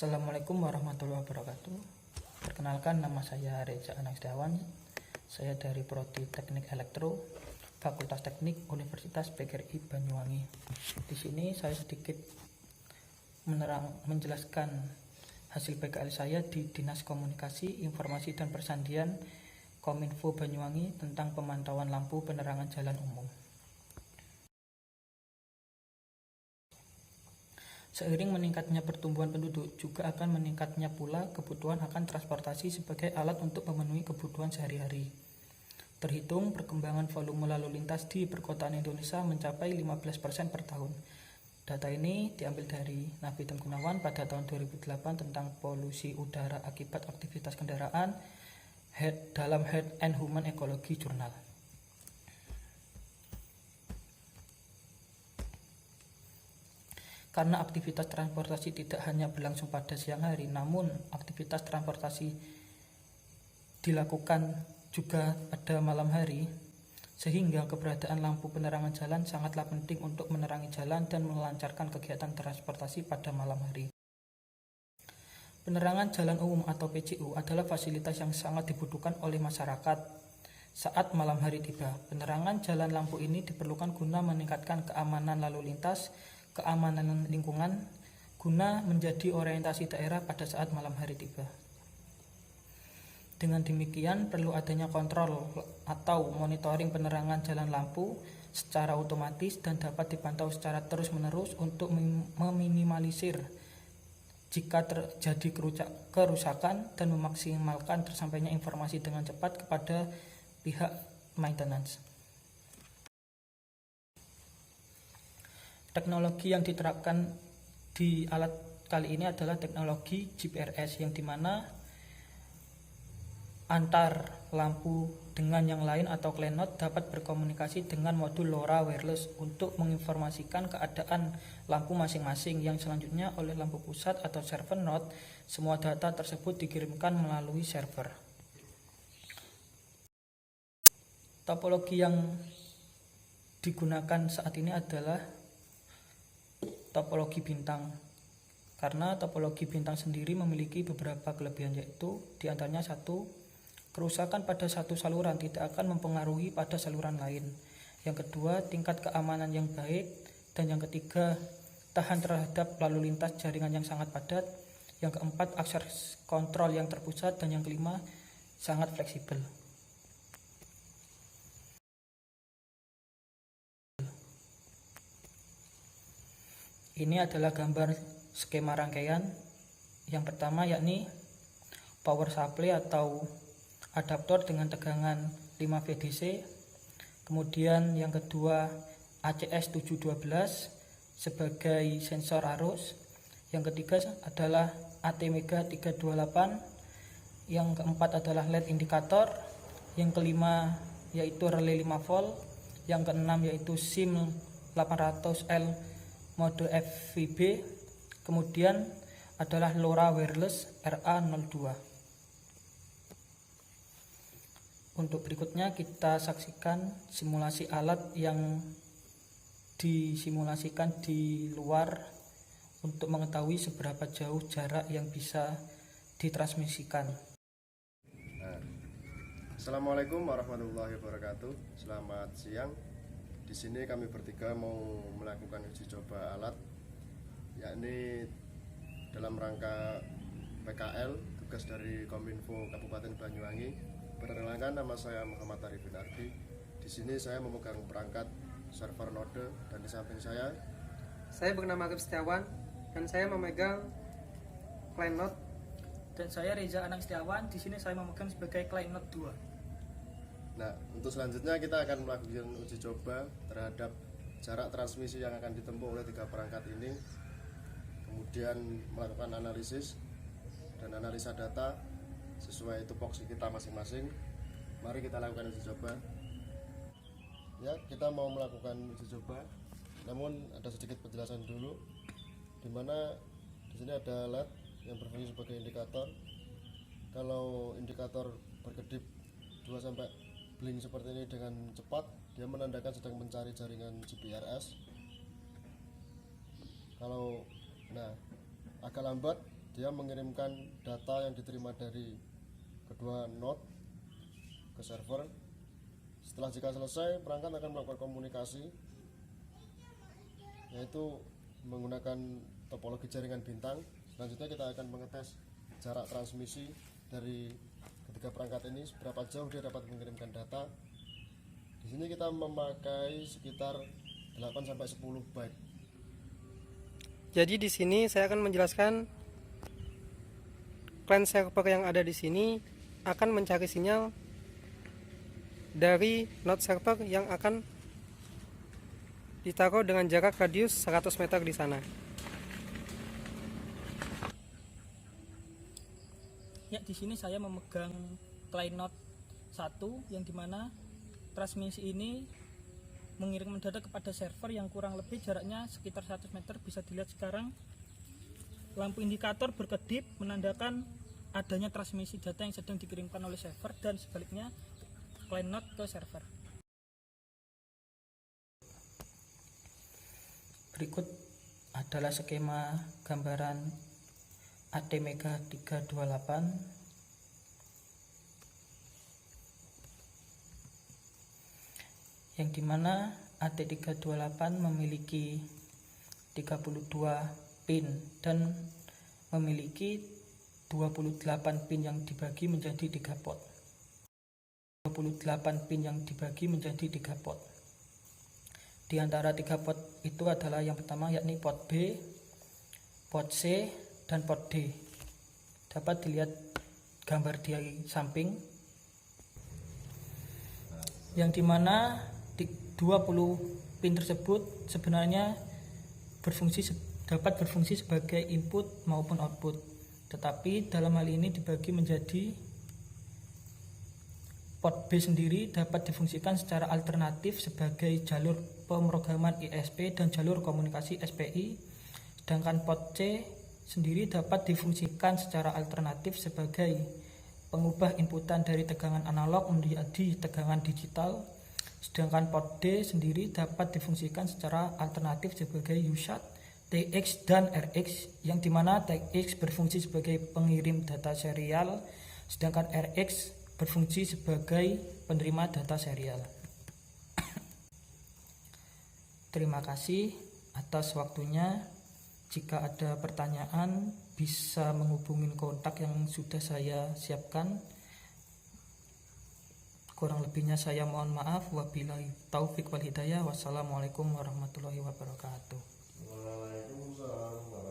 Assalamualaikum warahmatullahi wabarakatuh. Perkenalkan, nama saya Reza Anang Setiawan. Saya dari Prodi Teknik Elektro, Fakultas Teknik Universitas PGRI Banyuwangi. Di sini saya sedikit menjelaskan hasil PKL saya di Dinas Komunikasi, Informasi dan Persandian Kominfo Banyuwangi tentang pemantauan lampu penerangan jalan umum. Seiring meningkatnya pertumbuhan penduduk, juga akan meningkatnya pula kebutuhan akan transportasi sebagai alat untuk memenuhi kebutuhan sehari-hari. Terhitung perkembangan volume lalu lintas di perkotaan Indonesia mencapai 15% per tahun. Data ini diambil dari Nafi dan Gunawan pada tahun 2008 tentang polusi udara akibat aktivitas kendaraan dalam Health and Human Ecology Journal. Karena aktivitas transportasi tidak hanya berlangsung pada siang hari, namun aktivitas transportasi dilakukan juga pada malam hari, sehingga keberadaan lampu penerangan jalan sangatlah penting untuk menerangi jalan dan melancarkan kegiatan transportasi pada malam hari. Penerangan jalan umum atau PJU adalah fasilitas yang sangat dibutuhkan oleh masyarakat saat malam hari tiba. Penerangan jalan lampu ini diperlukan guna meningkatkan keamanan lalu lintas, keamanan lingkungan, guna menjadi orientasi daerah pada saat malam hari tiba. Dengan demikian, perlu adanya kontrol atau monitoring penerangan jalan lampu secara otomatis dan dapat dipantau secara terus-menerus untuk meminimalisir jika terjadi kerusakan dan memaksimalkan tersampainya informasi dengan cepat kepada pihak maintenance. Teknologi yang diterapkan di alat kali ini adalah teknologi GPRS, yang dimana antar lampu dengan yang lain atau klenot dapat berkomunikasi dengan modul LoRa wireless untuk menginformasikan keadaan lampu masing-masing, yang selanjutnya oleh lampu pusat atau server node semua data tersebut dikirimkan melalui server. Topologi yang digunakan saat ini adalah topologi bintang, karena topologi bintang sendiri memiliki beberapa kelebihan, yaitu diantaranya satu, kerusakan pada satu saluran tidak akan mempengaruhi pada saluran lain. Yang kedua, tingkat keamanan yang baik. Dan yang ketiga, tahan terhadap lalu lintas jaringan yang sangat padat. Yang keempat, akses kontrol yang terpusat. Dan yang kelima, sangat fleksibel. Ini adalah gambar skema rangkaian. Yang pertama yakni power supply atau adaptor dengan tegangan 5 VDC. Kemudian yang kedua ACS 712 sebagai sensor arus. Yang ketiga adalah ATmega 328. Yang keempat adalah LED indikator. Yang kelima yaitu relay 5 volt. Yang keenam yaitu SIM 800L mode FVB. Kemudian adalah LoRa wireless RA02. Untuk berikutnya kita saksikan simulasi alat yang disimulasikan di luar untuk mengetahui seberapa jauh jarak yang bisa ditransmisikan. Assalamualaikum warahmatullahi wabarakatuh. Selamat siang. Di sini kami bertiga mau melakukan uji coba alat, yakni dalam rangka PKL, tugas dari Kominfo Kabupaten Banyuwangi. Perkenalkan, nama saya Muhammad Arifin Ardi. Di sini saya memegang perangkat server node, dan di samping saya bernama Arif Setiawan dan saya memegang klenot. Dan saya Reza Anang Setiawan. Di sini saya memegang sebagai klenot 2. Nah, untuk selanjutnya kita akan melakukan uji coba terhadap jarak transmisi yang akan ditempuh oleh 3 perangkat ini. Kemudian melakukan analisis dan analisa data sesuai tupoksi kita masing-masing. Mari kita lakukan uji coba. Ya, kita mau melakukan uji coba. Namun ada sedikit penjelasan dulu, dimana di sini ada LED yang berfungsi sebagai indikator. Kalau indikator berkedip 2-3 bling seperti ini dengan cepat, dia menandakan sedang mencari jaringan GPRS. Kalau agak lambat dia mengirimkan data yang diterima dari kedua node ke server. Setelah jika selesai, perangkat akan melakukan komunikasi, yaitu menggunakan topologi jaringan bintang. Selanjutnya kita akan mengetes jarak transmisi dari ketiga perangkat ini, seberapa jauh dia dapat mengirimkan data. Di sini kita memakai sekitar 8-10 byte. Jadi di sini saya akan menjelaskan client server yang ada di sini akan mencari sinyal dari node server yang akan ditaruh dengan jarak radius 100 meter di sana. Ya, di sini saya memegang client node 1 yang dimana transmisi ini mengirim data kepada server yang kurang lebih jaraknya sekitar 100 meter. Bisa dilihat sekarang lampu indikator berkedip menandakan adanya transmisi data yang sedang dikirimkan oleh server, dan sebaliknya client node ke server. Berikut adalah skema gambaran ATmega 328 yang dimana AT328 memiliki 32 pin dan memiliki 28 pin yang dibagi menjadi 3 pot. 28 pin yang dibagi menjadi 3 pot. Di antara 3 pot itu adalah yang pertama yakni pot B, pot C, dan pot D. Dapat dilihat gambar di samping, yang dimana 20 pin tersebut sebenarnya dapat berfungsi sebagai input maupun output, tetapi dalam hal ini dibagi menjadi pot B sendiri dapat difungsikan secara alternatif sebagai jalur pemrograman ISP dan jalur komunikasi SPI, sedangkan pot C sendiri dapat difungsikan secara alternatif sebagai pengubah inputan dari tegangan analog menjadi tegangan digital, sedangkan pot D sendiri dapat difungsikan secara alternatif sebagai USAT, TX, dan RX, yang dimana TX berfungsi sebagai pengirim data serial, sedangkan RX berfungsi sebagai penerima data serial. Terima kasih atas waktunya. Jika ada pertanyaan bisa menghubungi kontak yang sudah saya siapkan. Kurang lebihnya saya mohon maaf. Wabillahi taufik wal hidayah. Wassalamualaikum warahmatullahi wabarakatuh. Waalaikumsalam.